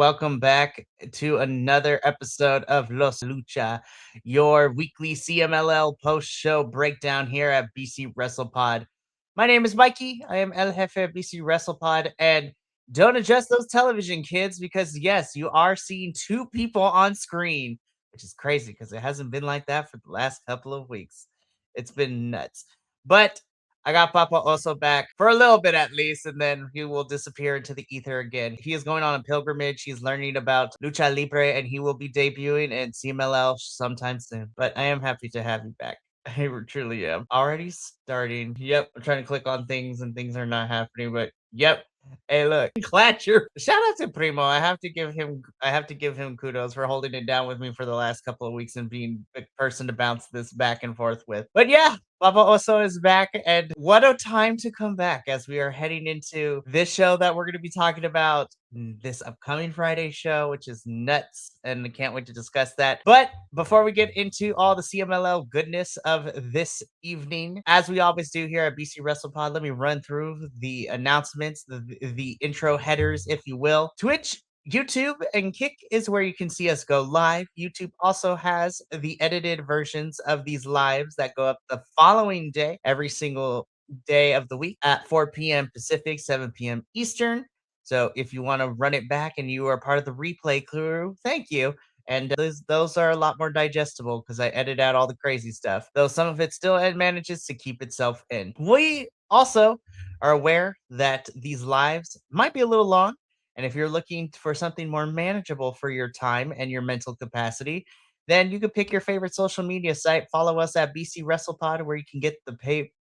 welcome back to another episode of Lucha, your weekly CMLL Post-Show breakdown here at BC WrestlePod. My name is Mikey. I am El Jefe of BC WrestlePod, and don't adjust those television, kids, because yes, you are seeing two people on screen, which is crazy because it hasn't been like that for the last couple of weeks. It's been nuts. But I got Papa also back for a little bit at least, and then he will disappear into the ether again. He is going on a pilgrimage. He's learning about Lucha Libre, and he will be debuting in CMLL sometime soon. But I am happy to have you back. I truly am. Already starting. Yep, I'm trying to click on things, and things are not happening. But yep. Hey, look, glad you're. Shout out to Primo. I have to give him. I have to give him kudos for holding it down with me for the last couple of weeks and being the person to bounce this back and forth with. But yeah, Papa Oso is back, and what a time to come back as we are heading into this show that we're going to be talking about this upcoming Friday show, which is nuts, and I can't wait to discuss that. But before we get into all the CMLL goodness of this evening, as we always do here at BC WrestlePod, let me run through the announcements, the intro headers, if you will. Twitch, YouTube, and Kick is where you can see us go live. YouTube also has the edited versions of these lives that go up the following day, every single day of the week at 4 p.m. Pacific, 7 p.m. Eastern. So if you want to run it back and you are part of the replay crew, thank you. And those are a lot more digestible because I edit out all the crazy stuff, though some of it still manages to keep itself in. We also are aware that these lives might be a little long. And if you're looking for something more manageable for your time and your mental capacity, then you can pick your favorite social media site. Follow us at BC WrestlePod, where you can get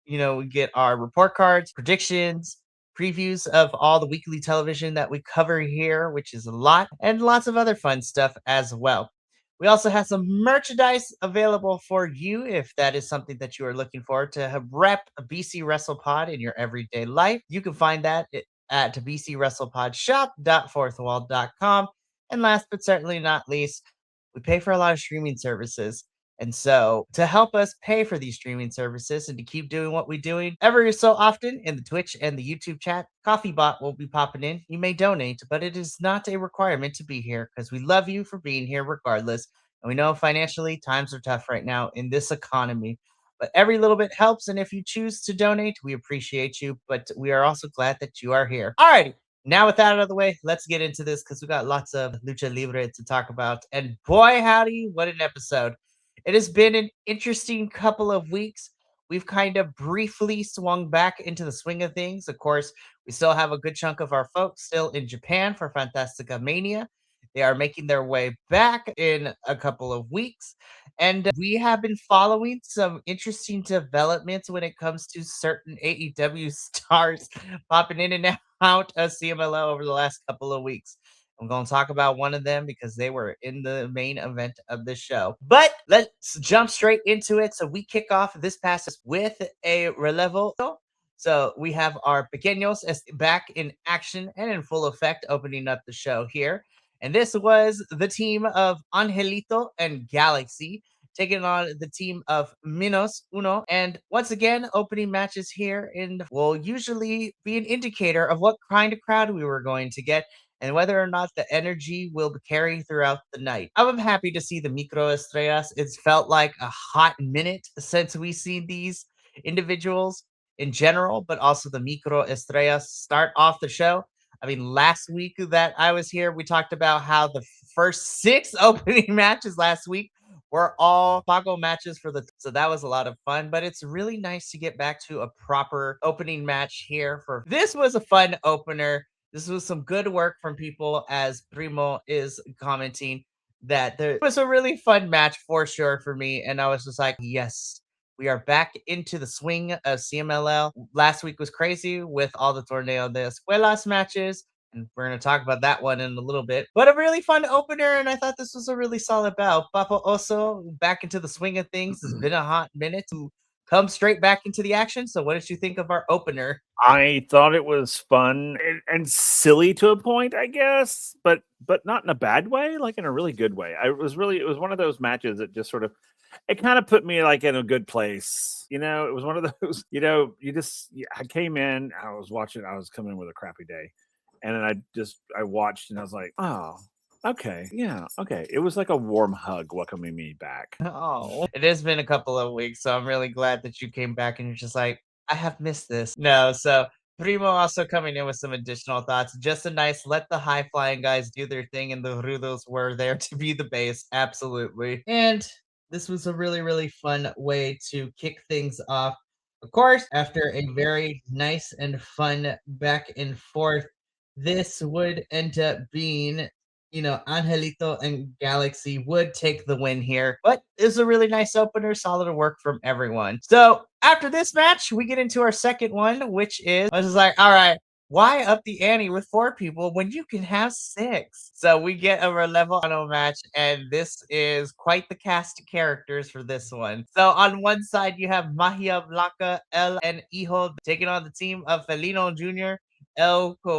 we get our report cards, predictions, previews of all the weekly television that we cover here, which is a lot, and lots of other fun stuff as well. We also have some merchandise available for you if that is something that you are looking for to rep BC WrestlePod in your everyday life. You can find that at bcwrestlepodshop.fourthwall.com. And last but certainly not least, we pay for a lot of streaming services. And so, to help us pay for these streaming services and to keep doing what we're doing ever so often in the Twitch and the YouTube chat, CoffeeBot will be popping in. You may donate, but it is not a requirement to be here because we love you for being here regardless. And we know financially times are tough right now in this economy, but every little bit helps. And if you choose to donate, we appreciate you, but we are also glad that you are here. Alrighty. Now, with that out of the way, let's get into this because we got lots of Lucha Libre to talk about. And boy, howdy, what an episode! It has been an interesting couple of weeks. We've kind of briefly swung back into the swing of things. Of course, we still have a good chunk of our folks still in Japan for Fantastica Mania. They are making their way back in a couple of weeks. And we have been following some interesting developments when it comes to certain AEW stars popping in and out of CMLL over the last couple of weeks. I'm going to talk about one of them because they were in the main event of the show. But let's jump straight into it. So we kick off this pass with a relevo. So we have our Pequeños back in action and in full effect, opening up the show here. And this was the team of Angelito and Galaxy taking on the team of Minos Uno. And once again, opening matches here will usually be an indicator of what kind of crowd we were going to get and whether or not the energy will carry throughout the night. I'm happy to see the Micro Estrellas. It's felt like a hot minute since we've seen these individuals in general, but also the Micro Estrellas start off the show. I mean, last week that I was here, we talked about how the first 6 opening matches last week were all Pago matches so that was a lot of fun, but it's really nice to get back to a proper opening match here. This was a fun opener. This was some good work from people, as Primo is commenting that there was a really fun match for sure for me. And I was just like, yes, we are back into the swing of CMLL. Last week was crazy with all the Torneo de Escuelas matches. And we're going to talk about that one in a little bit. But a really fun opener, and I thought this was a really solid bout. Papa Oso back into the swing of things. It's been a hot minute to come straight back into the action. So what did you think of our opener? I thought it was fun and silly to a point, I guess, but not in a bad way, like in a really good way. It was one of those matches that just sort of it kind of put me like in a good place. It was one of those, I came in, I was coming in with a crappy day. And then I watched and I was like, oh, okay, yeah, okay. It was like a warm hug welcoming me back. Oh, it has been a couple of weeks, so I'm really glad that you came back and you're just like, I have missed this. No, so Primo also coming in with some additional thoughts. Just a nice let the high flying guys do their thing, and the Rudos were there to be the base. Absolutely. And this was a really, really fun way to kick things off. Of course, after a very nice and fun back and forth, this would end up being Angelito and Galaxy would take the win here, but it's a really nice opener, solid work from everyone. So after this match, we get into our second one, which is I was just like, all right, why up the ante with 4 people when you can have 6? So we get a Relevo Ano match, and this is quite the cast of characters for this one. So on one side, you have Magia Blanca, El, and Hijo taking on the team of Felino Jr.,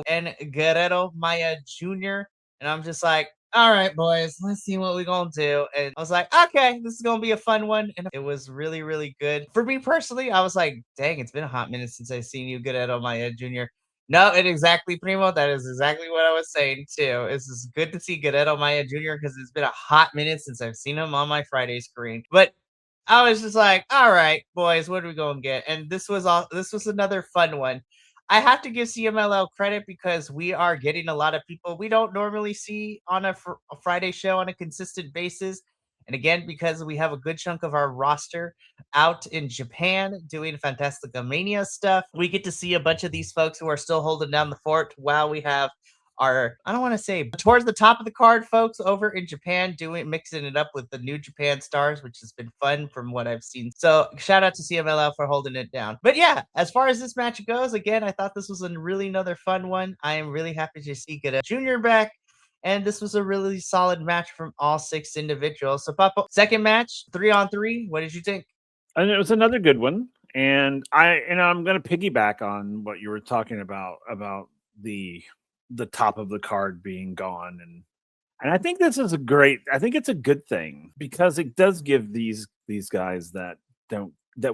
and Guerrero Maya Jr. And I'm just like, all right, boys, let's see what we're gonna do. And I was like, okay, this is gonna be a fun one. And it was really, really good. For me personally, I was like, dang, it's been a hot minute since I've seen you, Guerrero Maya Jr. No, it exactly, Primo. That is exactly what I was saying too. It's just good to see Guerrero Maya Jr. because it's been a hot minute since I've seen him on my Friday screen. But I was just like, all right, boys, what are we gonna get? And this was another fun one. I have to give CMLL credit because we are getting a lot of people we don't normally see on a Friday show on a consistent basis. And again, because we have a good chunk of our roster out in Japan doing Fantastica Mania stuff, we get to see a bunch of these folks who are still holding down the fort while we have our I don't want to say towards the top of the card folks over in Japan doing mixing it up with the New Japan stars, which has been fun from what I've seen. So shout out to CMLL for holding it down. But yeah, as far as this match goes, again, I thought this was a really another fun one. I am really happy to see Gada Jr. back. And this was a really solid match from all 6 individuals. So, Papa, second match, 3-on-3. What did you think? And it was another good one. And I'm going to piggyback on what you were talking about the top of the card being gone, and I think this is I think it's a good thing because it does give these guys that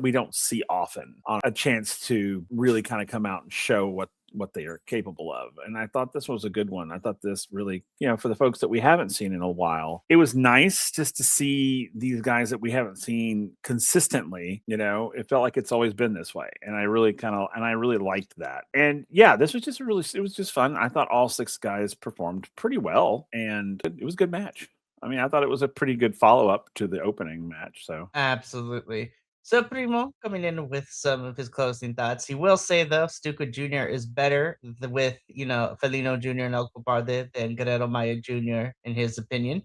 we don't see often on a chance to really kind of come out and show what they are capable of. And I thought this was a good one. I thought this really, for the folks that we haven't seen in a while, it was nice just to see these guys that we haven't seen consistently. It felt like it's always been this way. And I really liked that. And yeah, this was just it was just fun. I thought all 6 guys performed pretty well and it was a good match. I mean, I thought it was a pretty good follow up to the opening match. So Absolutely. So Primo coming in with some of his closing thoughts. He will say though, Stuka Jr. is better with Felino Jr. and El Cobarde than Guerrero Maya Jr. in his opinion.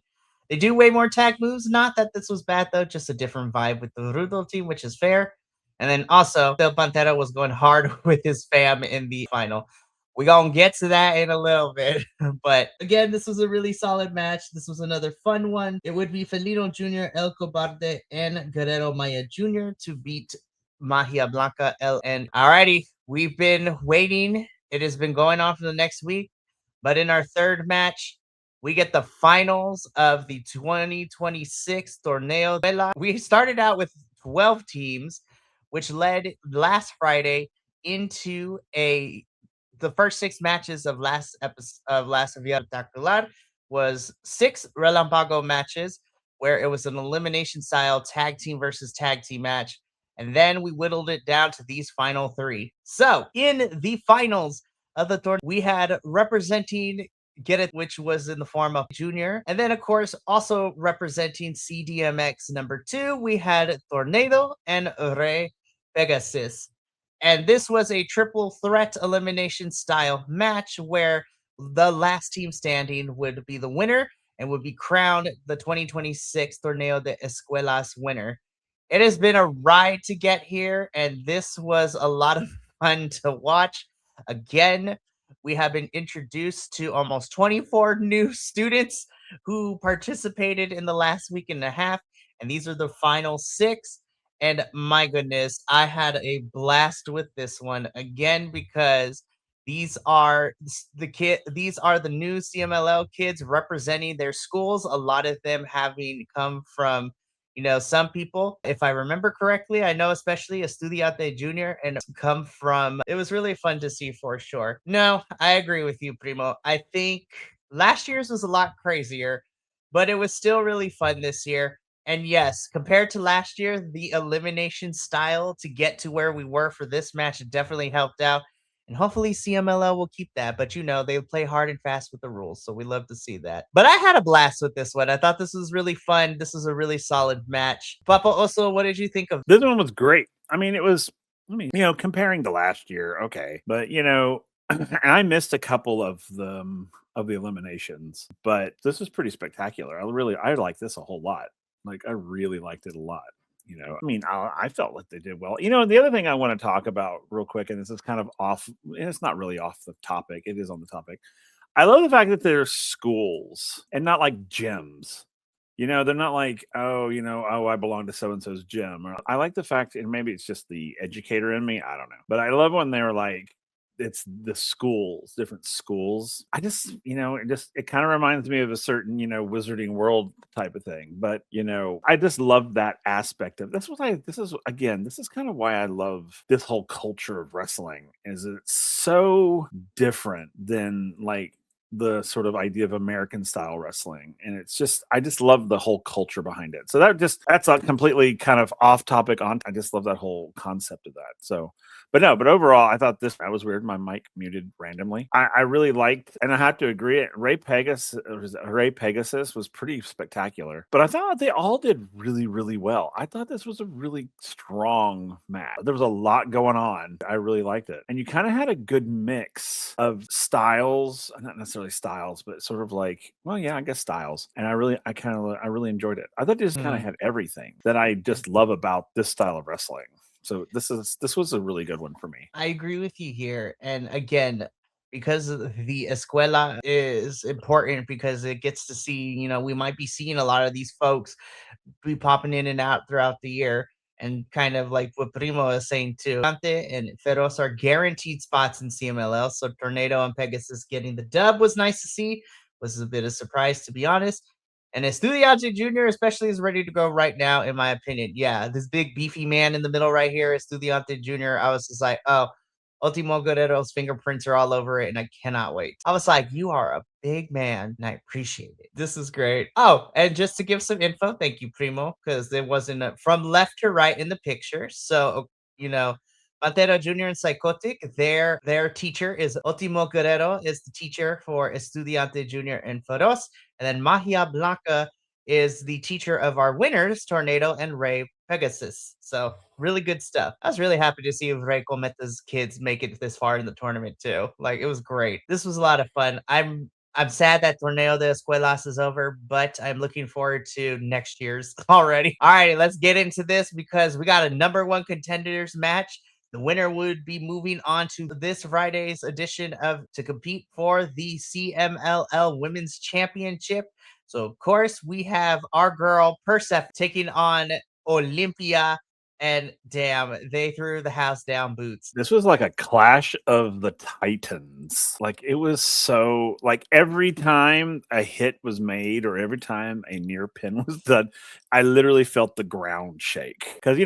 They do way more tag moves. Not that this was bad though, just a different vibe with the Rudo team, which is fair. And then also, Del Pantera was going hard with his fam in the final. We're going to get to that in a little bit. But again, this was a really solid match. This was another fun one. It would be Felino Jr., El Cobarde, and Guerrero Maya Jr. to beat Magia Blanca, El, and alrighty, we've been waiting. It has been going on for the next week. But in our third match, we get the finals of the 2026 Torneo de la. We started out with 12 teams, which led last Friday into the first 6 matches of last episode of last Via Espectacular was 6 Relampago matches where it was an elimination style tag team versus tag team match. And then we whittled it down to these final 3. So in the finals of the tournament, we had representing Get It, which was in the form of Junior. And then, of course, also representing CDMX number 2, we had Tornado and Rey Pegasus. And this was a triple threat elimination style match where the last team standing would be the winner and would be crowned the 2026 Torneo de Escuelas winner. It has been a ride to get here, and this was a lot of fun to watch. Again, we have been introduced to almost 24 new students who participated in the last week and a half, and these are the final 6. And my goodness, I had a blast with this one again because these are the new CMLL kids representing their schools. A lot of them having come from Some people, if I remember correctly, I know especially Estudiante Jr. and come from, it was really fun to see for sure. No, I agree with you, Primo. I think last year's was a lot crazier, but it was still really fun this year. And yes, compared to last year, the elimination style to get to where we were for this match definitely helped out. And hopefully CMLL will keep that. But they play hard and fast with the rules. So we love to see that. But I had a blast with this one. I thought this was really fun. This was a really solid match. Papa, also, what did you think of? This one was great. I mean, it was, comparing to last year, okay. But, and I missed a couple of the eliminations, but this was pretty spectacular. I like this a whole lot. Like, I really liked it a lot. I mean, I felt like they did well. And the other thing I want to talk about real quick, and this is kind of off, and it's not really off the topic, it is on the topic. I love the fact that they're schools and not like gyms. They're not like, oh, I belong to so and so's gym. Or I like the fact, and maybe it's just the educator in me. I don't know. But I love when they're like, it's the schools, different schools. It kind of reminds me of a certain, Wizarding World type of thing. But, I just love that aspect of this is kind of why I love this whole culture of wrestling, is it's so different than like the sort of idea of American style wrestling. And I just love the whole culture behind it. So that's a completely kind of off topic I just love that whole concept of that. So, but overall, I thought that was weird. My mic muted randomly. I really liked, and I have to agree, Ray Pegasus was pretty spectacular, but I thought they all did really, really well. I thought this was a really strong match. There was a lot going on. I really liked it. And you kind of had a good mix of styles, not necessarily styles, but sort of like, well, yeah, I guess styles. And I really enjoyed it. I thought this kind of had everything that I just love about this style of wrestling. So this was a really good one for me. I agree with you here. And again, because the escuela is important because it gets to see, we might be seeing a lot of these folks be popping in and out throughout the year. And kind of like what Primo is saying too, Dante and Feroz are guaranteed spots in CMLL. So Tornado and Pegasus getting the dub was nice to see. Was a bit of surprise, to be honest. And Estudiante Jr. especially is ready to go right now, in my opinion. Yeah, this big beefy man in the middle right here, Estudiante Jr. I was just like, oh, Ultimo Guerrero's fingerprints are all over it, and I cannot wait. I was like, you are a big man, and I appreciate it. This is great. Oh, and just to give some info, thank you, Primo, because there wasn't from left to right in the picture. So, you know, Pantera Jr. and Psychotic, their teacher is Ultimo Guerrero, is the teacher for Estudiante Jr. and Feroz. And then Magia Blanca is the teacher of our winners, Tornado and Ray Pegasus. So really good stuff. I was really happy to see Ray Cometa's kids make it this far in the tournament too. Like it was great. This was a lot of fun. I'm sad that Torneo de Escuelas is over, but I'm looking forward to next year's already. All right, let's get into this because we got a number one contenders match. The winner would be moving on to this Friday's edition of to compete for the CMLL Women's Championship. So, of course, we have our girl Persef taking on Olympia. And damn, they threw the house down boots. This was like a clash of the titans. Like it was so like every time a hit was made or every time a near pin was done, I literally felt the ground shake. Because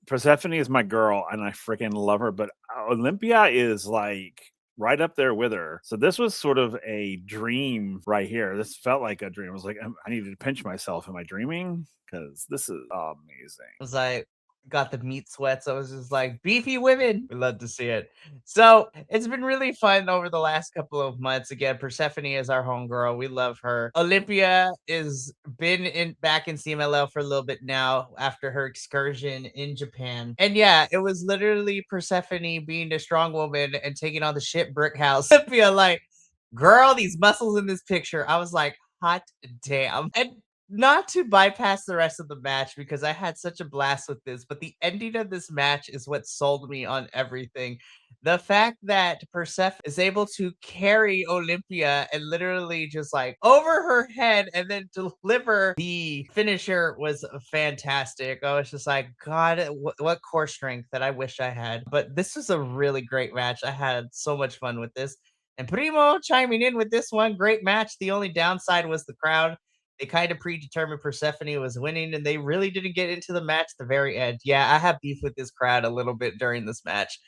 Persephone is my girl and I freaking love her, but Olympia is like right up there with her. So this was sort of a dream right here. This felt like a dream. I was like, I needed to pinch myself. Am I dreaming? Because this is amazing. I was like, got the meat sweats. I was just like, beefy women. We love to see it. So it's been really fun over the last couple of months. Again, Persephone is our homegirl. We love her. Olympia is been back in CMLL for a little bit now after her excursion in Japan. And yeah, it was literally Persephone being a strong woman and taking on the shit brick house. Olympia, like, girl, these muscles in this picture. I was like, hot damn. And not to bypass the rest of the match because I had such a blast with this, but the ending of this match is what sold me on everything. The fact that Persephone is able to carry Olympia and literally just like over her head and then deliver the finisher was fantastic. I was just like, God, what core strength that I wish I had. But this was a really great match. I had so much fun with this. And Primo chiming in with this one, great match. The only downside was the crowd. They kind of predetermined Persephone was winning, and they really didn't get into the match at the very end. Yeah, I have beef with this crowd a little bit during this match.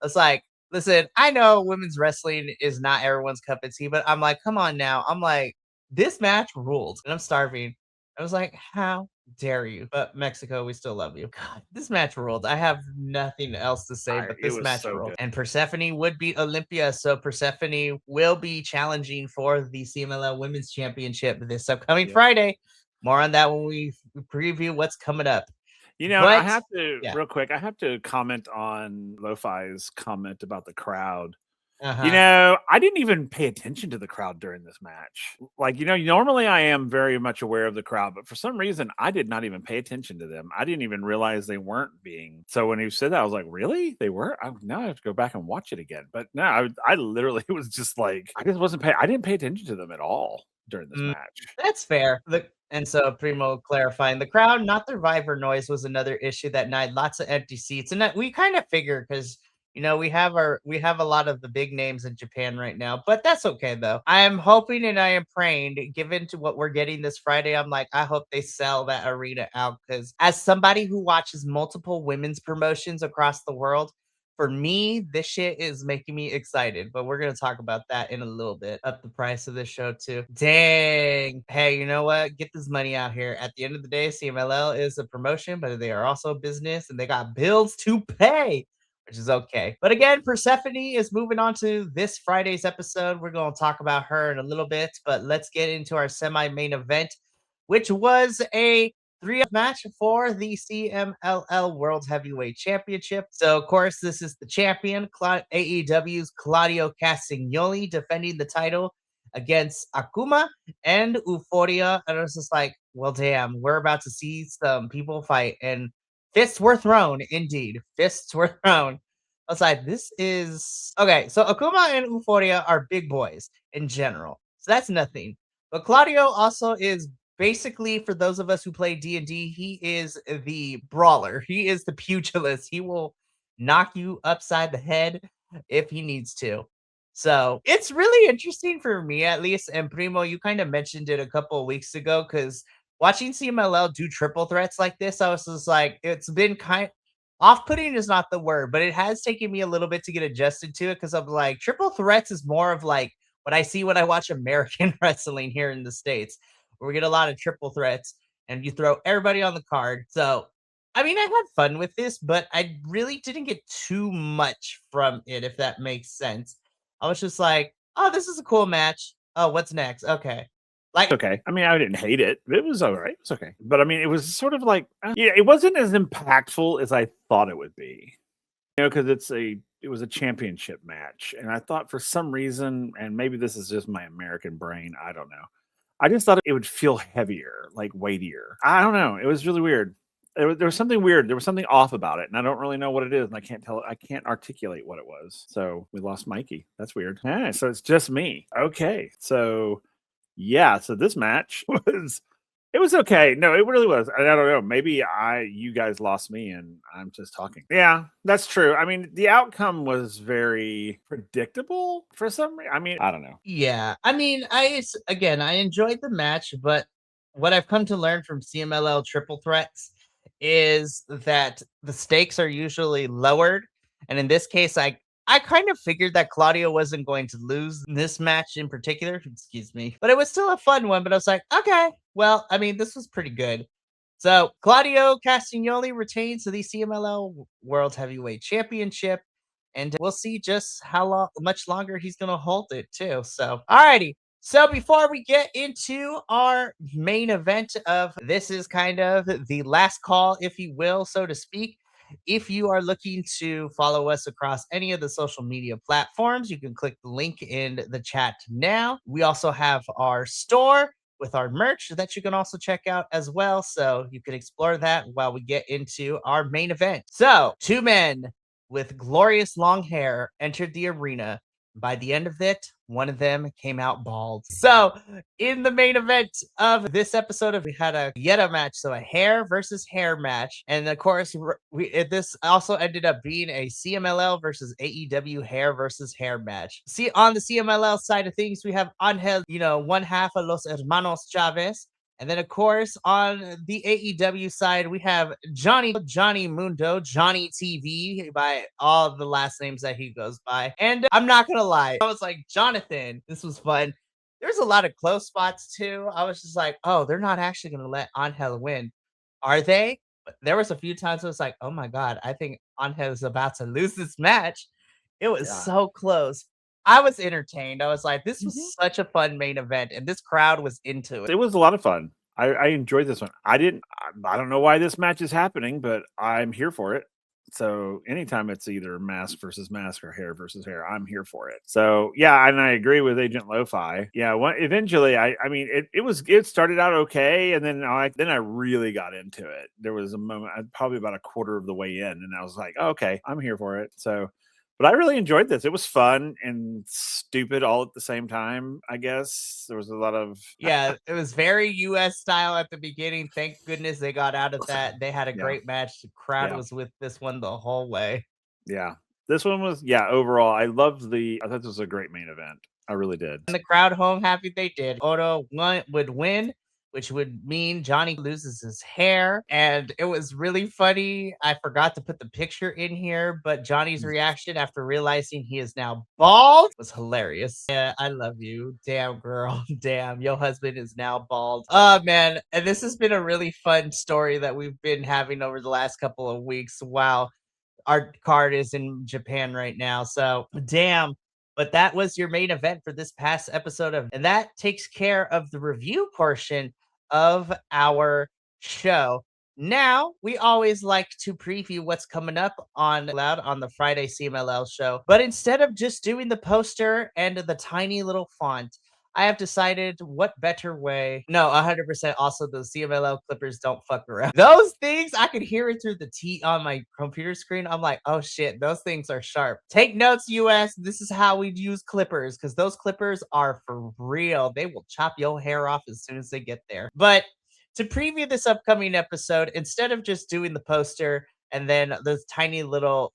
It's like, listen, I know women's wrestling is not everyone's cup of tea, but I'm like, come on now. I'm like, this match ruled, and I'm starving. I was like, how dare you? But Mexico, we still love you. God, this match ruled. I have nothing else to say, but It this was match so ruled. good. And Persephone would beat Olympia, so Persephone will be challenging for the CMLL Women's Championship this upcoming Yep. Friday. More on that when we preview what's coming up. I But have to yeah, real quick. I have to comment on Lo-Fi's comment about the crowd. uh-huh. I didn't even pay attention to the crowd during this match. Like, normally I am very much aware of the crowd, but for some reason I did not even pay attention to them. I didn't even realize they weren't being. So when he said that, I was like, really? They were? Now I have to go back and watch it again. But no, I literally was just like, I just wasn't paying. I didn't pay attention to them at all during this Mm, match. that's fair. And so Primo clarifying the crowd, not the Survivor noise, was another issue that night. Lots of empty seats, and that we kind of figure because we have a lot of the big names in Japan right now, but that's okay though. I am hoping and I am praying, given to what we're getting this Friday. I'm like, I hope they sell that arena out because as somebody who watches multiple women's promotions across the world, for me, this shit is making me excited, but we're gonna talk about that in a little bit. Up the price of this show too. Dang. Hey, you know what? Get this money out here. At the end of the day, CMLL is a promotion, but they are also a business and they got bills to pay, which is okay. But again, Persephone is moving on to this Friday's episode. We're going to talk about her in a little bit, but let's get into our semi-main event, which was a match for the CMLL World Heavyweight Championship. So, of course, this is the champion, AEW's Claudio Castagnoli, defending the title against Akuma and Euphoria. And it was just like, well, damn, we're about to see some people fight. And fists were thrown, indeed. Fists were thrown. I was like, this is okay. So Akuma and Euphoria are big boys in general. So that's nothing. But Claudio also is basically, for those of us who play D&D, he is the brawler. He is the pugilist. He will knock you upside the head if he needs to. So it's really interesting for me, at least. And Primo, you kind of mentioned it a couple of weeks ago because watching CMLL do triple threats like this, I was just like, it's been kind off-putting is not the word, but it has taken me a little bit to get adjusted to it because I'm like, triple threats is more of like what I see when I watch American wrestling here in the States, where we get a lot of triple threats and you throw everybody on the card. So, I mean, I had fun with this, but I really didn't get too much from it, if that makes sense. I was just like, oh, this is a cool match. Oh, what's next? Okay. Like, Okay. I mean, I didn't hate it. It was all right. It's okay. But I mean, it was sort of like, yeah, it wasn't as impactful as I thought it would be. Because it was a championship match, and I thought for some reason, and maybe this is just my American brain, I don't know. I just thought it would feel heavier, like weightier. I don't know. It was really weird. There was something weird. There was something off about it, and I don't really know what it is, and I can't articulate what it was. So we lost Mikey. That's weird. Yeah, so it's just me. Okay. So yeah, so this match it was okay. No, it really was. I don't know. Maybe you guys lost me and I'm just talking. Yeah, that's true. I mean, the outcome was very predictable for some reason. I mean, I don't know. yeah. I mean, again, I enjoyed the match, but what I've come to learn from CMLL triple threats is that the stakes are usually lowered. And in this case, I kind of figured that Claudio wasn't going to lose this match in particular. Excuse me. But it was still a fun one. But I was like, okay, well, I mean, this was pretty good. So Claudio Castagnoli retains the CMLL World Heavyweight Championship, and we'll see just much longer he's going to hold it too. So, alrighty. So before we get into our main event of this is kind of the last call, if you will, so to speak. If you are looking to follow us across any of the social media platforms, you can click the link in the chat now. We also have our store with our merch that you can also check out as well. So you can explore that while we get into our main event. So, two men with glorious long hair entered the arena. By the end of it, one of them came out bald. So, in the main event of this episode, we had a Yeta match, so a hair versus hair match, and of course, this also ended up being a CMLL versus AEW hair versus hair match. See, on the CMLL side of things, we have Angel, one half of Los Hermanos Chavez, And then, of course, on the AEW side, we have Johnny Mundo, Johnny TV by all the last names that he goes by. And I'm not going to lie, I was like, Jonathan, this was fun. There's a lot of close spots too. I was just like, oh, they're not actually going to let Angel win. Are they? But there was a few times I was like, oh my God, I think Angel is about to lose this match. It was Yeah. so close. I was entertained. I was like, this Mhm. was such a fun main event, and this crowd was into it. It was a lot of fun. I enjoyed this one. I don't know why this match is happening, but I'm here for it. So anytime it's either mask versus mask or hair versus hair, I'm here for it. So yeah, and I agree with Agent Lo-Fi. Yeah, eventually I mean it started out okay, and then I really got into it. There was a moment, probably about a quarter of the way in, and I was like, oh, okay, I'm here for it. So but I really enjoyed this. It was fun and stupid all at the same time, I guess. There was a lot of Yeah, it was very US style at the beginning. Thank goodness they got out of that. They had a yeah, great match. The crowd yeah, was with this one the whole way. yeah. This one was overall, I thought this was a great main event. I really did. And the crowd home happy they did. Would win, which would mean Johnny loses his hair. And it was really funny. I forgot to put the picture in here, but Johnny's reaction after realizing he is now bald was hilarious. Yeah, I love you. Damn, girl. Damn, your husband is now bald. Oh, man. And this has been a really fun story that we've been having over the last couple of weeks. Wow. Our card is in Japan right now. So damn. But that was your main event for this past episode of, and that takes care of the review portion of our show. Now, we always like to preview what's coming up on Loud on the Friday CMLL show. But instead of just doing the poster and the tiny little font, I have decided what better way. No, 100%. Also, the CMLL clippers don't fuck around. Those things, I could hear it through the T on my computer screen. I'm like, oh shit, those things are sharp. Take notes, US. This is how we use clippers because those clippers are for real. They will chop your hair off as soon as they get there. But to preview this upcoming episode, instead of just doing the poster and then those tiny little,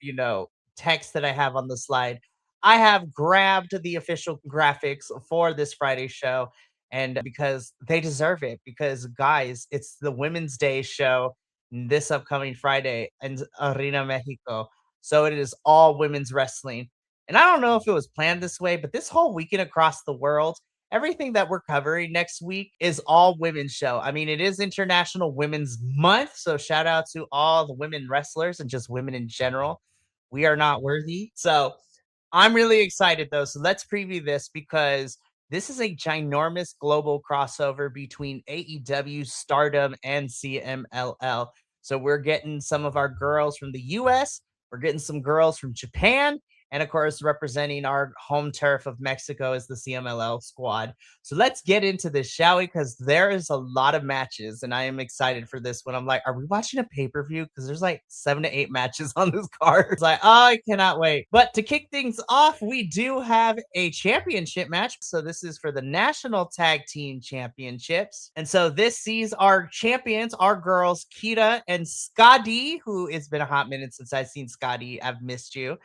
text that I have on the slide, I have grabbed the official graphics for this Friday show, and because they deserve it, because guys, it's the Women's Day show this upcoming Friday in Arena Mexico. So it is all women's wrestling. And I don't know if it was planned this way, but this whole weekend across the world, everything that we're covering next week is all women's show. I mean, it is International Women's Month. So shout out to all the women wrestlers and just women in general. We are not worthy. So I'm really excited though. So let's preview this because this is a ginormous global crossover between AEW, Stardom, and CMLL. So we're getting some of our girls from the US, we're getting some girls from Japan, and of course, representing our home turf of Mexico is the CMLL squad. So let's get into this, shall we? Because there is a lot of matches, and I am excited for this one. I'm like, are we watching a pay per view? Because there's like 7 to 8 matches on this card. It's like, oh, I cannot wait. But to kick things off, we do have a championship match. So this is for the National Tag Team Championships. And so this sees our champions, our girls, Kita and Scotty, who it's been a hot minute since I've seen Scotty. I've missed you.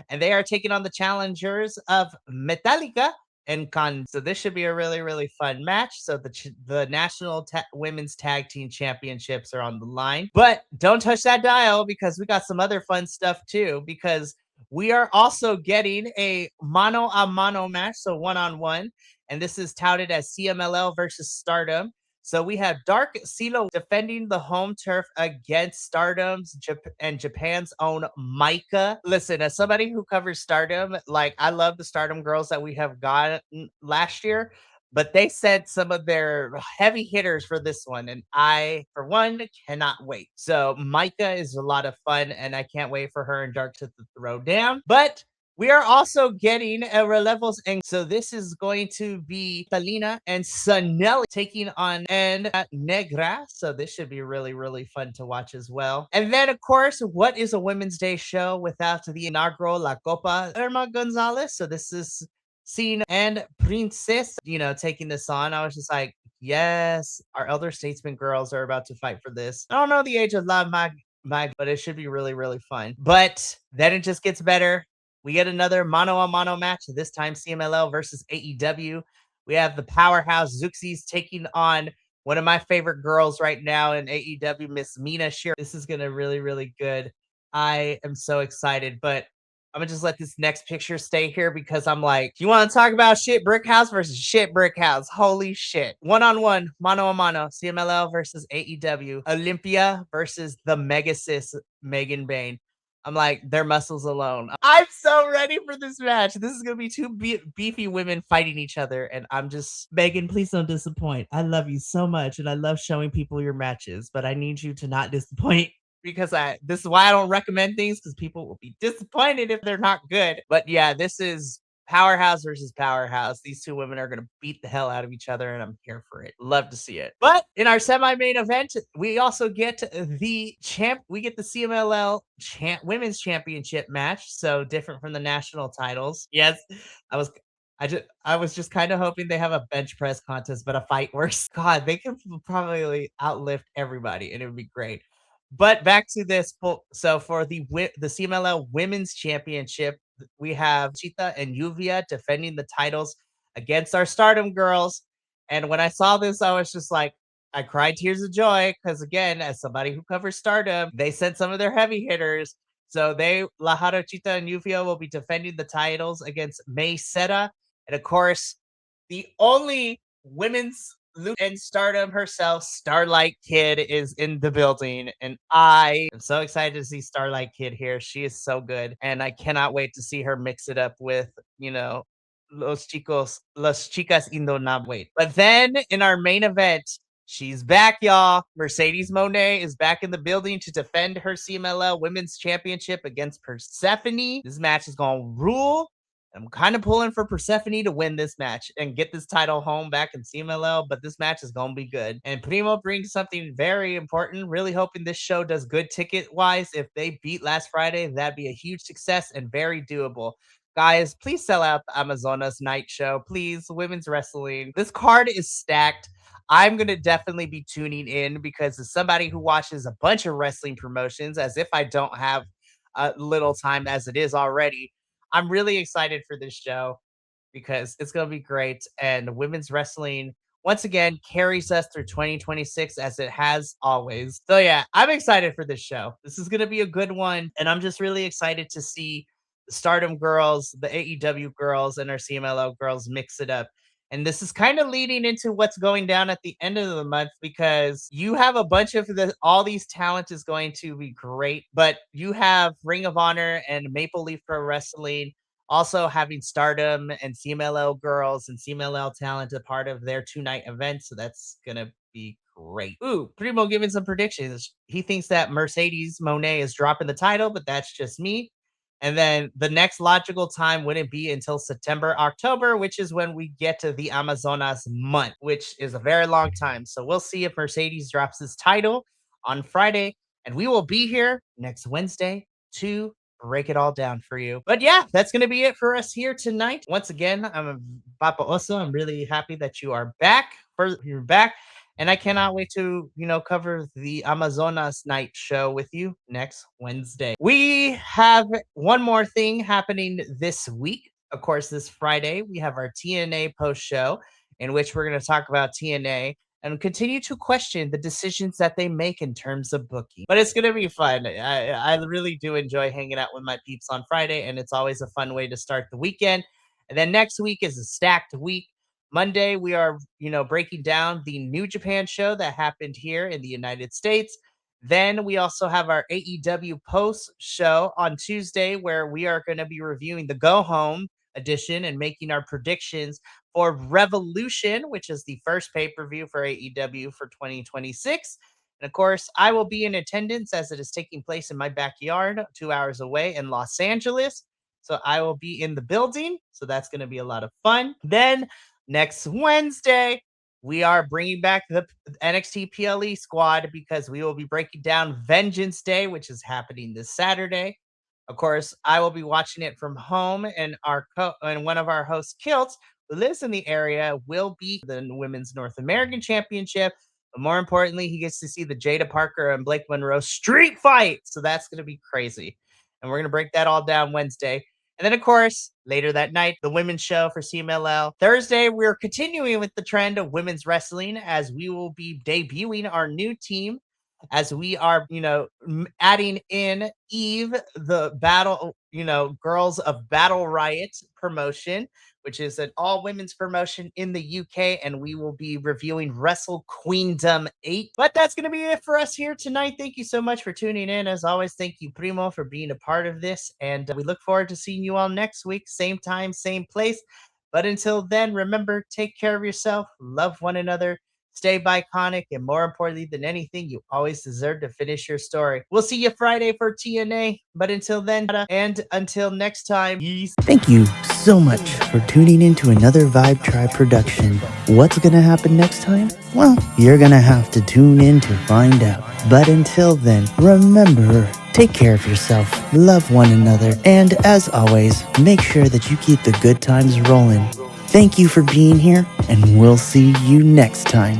And they are taking on the challengers of Metallica and Con. So this should be a really, really fun match. So the National Women's Tag Team Championships are on the line. But don't touch that dial because we got some other fun stuff too. Because we are also getting a mano a mano match, so one-on-one. And this is touted as CMLL versus Stardom. So we have Dark Silo defending the home turf against Stardom's and Japan's own Micah. Listen, as somebody who covers Stardom, like I love the Stardom girls that we have gotten last year, but they said some of their heavy hitters for this one, and I, for one, cannot wait. So Micah is a lot of fun, and I can't wait for her and Dark to throw down. But we are also getting a relevos, and so this is going to be Talina and Sanelli taking on and Negra. So this should be really, really fun to watch as well. And then, of course, what is a Women's Day show without the inaugural La Copa Irma Gonzalez? So this is Scene and Princess, taking this on. I was just like, yes, our elder statesman girls are about to fight for this. I don't know the age of La Mag, but it should be really, really fun. But then it just gets better. We get another mano a mano match, this time CMLL versus AEW. We have the powerhouse Zuxis taking on one of my favorite girls right now in AEW, Miss Mina Shira. This is gonna really, really good. I am so excited, but I'm gonna just let this next picture stay here because I'm like, you want to talk about shit brick house versus shit brick house? Holy shit. One on one, mano a mano, CMLL versus AEW, Olympia versus the Mega Sis Megan Bain. I'm like, their muscles alone. I'm so ready for this match. This is gonna be two beefy women fighting each other, and I'm just Megan. Please don't disappoint. I love you so much, and I love showing people your matches, but I need you to not disappoint because I this is why I don't recommend things because people will be disappointed if they're not good. But yeah, this is powerhouse versus powerhouse. These two women are going to beat the hell out of each other, and I'm here for it. Love to see it. But in our semi-main event, we also get the champ. We get the CMLL women's championship match, so different from the national titles. Yes, I was. I was just kind of hoping they have a bench press contest, but a fight worse. God, they could probably outlift everybody, and it would be great. But back to this. So for the CMLL Women's Championship, we have Cheetah and Yuvia defending the titles against our Stardom girls. And when I saw this, I was just like, I cried tears of joy because, again, as somebody who covers Stardom, they sent some of their heavy hitters. So Lajaro, Cheetah, and Yuvia will be defending the titles against May Seta. And of course, the only women's and Stardom herself, Starlight Kid, is in the building, and I am so excited to see Starlight Kid here. She is so good, and I cannot wait to see her mix it up with, Los Chicas Indonab. Wait, but then in our main event, she's back, y'all. Mercedes Monet is back in the building to defend her CMLL Women's Championship against Persephone. This match is gonna rule. I'm kind of pulling for Persephone to win this match and get this title home back in CMLL, but this match is going to be good. And Primo brings something very important. Really hoping this show does good ticket wise. If they beat last Friday, that'd be a huge success and very doable. Guys, please sell out the Amazonas night show. Please, women's wrestling. This card is stacked. I'm going to definitely be tuning in because as somebody who watches a bunch of wrestling promotions, as if I don't have a little time as it is already, I'm really excited for this show because it's going to be great. And women's wrestling, once again, carries us through 2026 as it has always. So, yeah, I'm excited for this show. This is going to be a good one. And I'm just really excited to see the Stardom girls, the AEW girls, and our CMLL girls mix it up. And this is kind of leading into what's going down at the end of the month because you have a bunch of all these talent is going to be great, but you have Ring of Honor and Maple Leaf Pro Wrestling also having Stardom and CMLL girls and CMLL talent a part of their 2-night event. So that's going to be great. Ooh, Primo giving some predictions. He thinks that Mercedes Monet is dropping the title, but that's just me. And then the next logical time wouldn't be until September, October, which is when we get to the Amazonas month, which is a very long time. So we'll see if Mercedes drops this title on Friday. And we will be here next Wednesday to break it all down for you. But yeah, that's going to be it for us here tonight. Once again, I'm Papa Oso. I'm really happy that you are back. You're back. And I cannot wait to, cover the Amazonas night show with you next Wednesday. We have one more thing happening this week. Of course, this Friday, we have our TNA post show in which we're going to talk about TNA and continue to question the decisions that they make in terms of booking. But it's going to be fun. I really do enjoy hanging out with my peeps on Friday, and it's always a fun way to start the weekend. And then next week is a stacked week. Monday, we are, breaking down the New Japan show that happened here in the United States. Then we also have our AEW post show on Tuesday, where we are going to be reviewing the Go Home edition and making our predictions for Revolution, which is the first pay per view for AEW for 2026. And of course, I will be in attendance as it is taking place in my backyard, 2 hours away in Los Angeles. So I will be in the building. So that's going to be a lot of fun. Then next Wednesday, we are bringing back the NXT PLE squad because we will be breaking down Vengeance Day, which is happening this Saturday. Of course, I will be watching it from home, and and one of our hosts, Kilt, who lives in the area, will be the Women's North American Championship. But more importantly, he gets to see the Jada Parker and Blake Monroe street fight. So that's going to be crazy. And we're going to break that all down Wednesday. And then, of course, later that night, the women's show for CMLL. Thursday, we're continuing with the trend of women's wrestling as we will be debuting our new team as we are, adding in Eve, the battle, Girls of Battle Riot promotion, which is an all women's promotion in the UK. And we will be reviewing Wrestle Queendom 8. But that's going to be it for us here tonight. Thank you so much for tuning in. As always, thank you, Primo, for being a part of this. And we look forward to seeing you all next week. Same time, same place. But until then, remember, take care of yourself, love one another, stay biconic, and more importantly than anything, you always deserve to finish your story. We'll see you Friday for TNA. But until then, and until next time, peace. Thank you so much for tuning in to another Vibe Tribe production. What's gonna happen next time? Well, you're gonna have to tune in to find out. But until then, remember, take care of yourself, love one another, and as always, make sure that you keep the good times rolling. Thank you for being here, and we'll see you next time.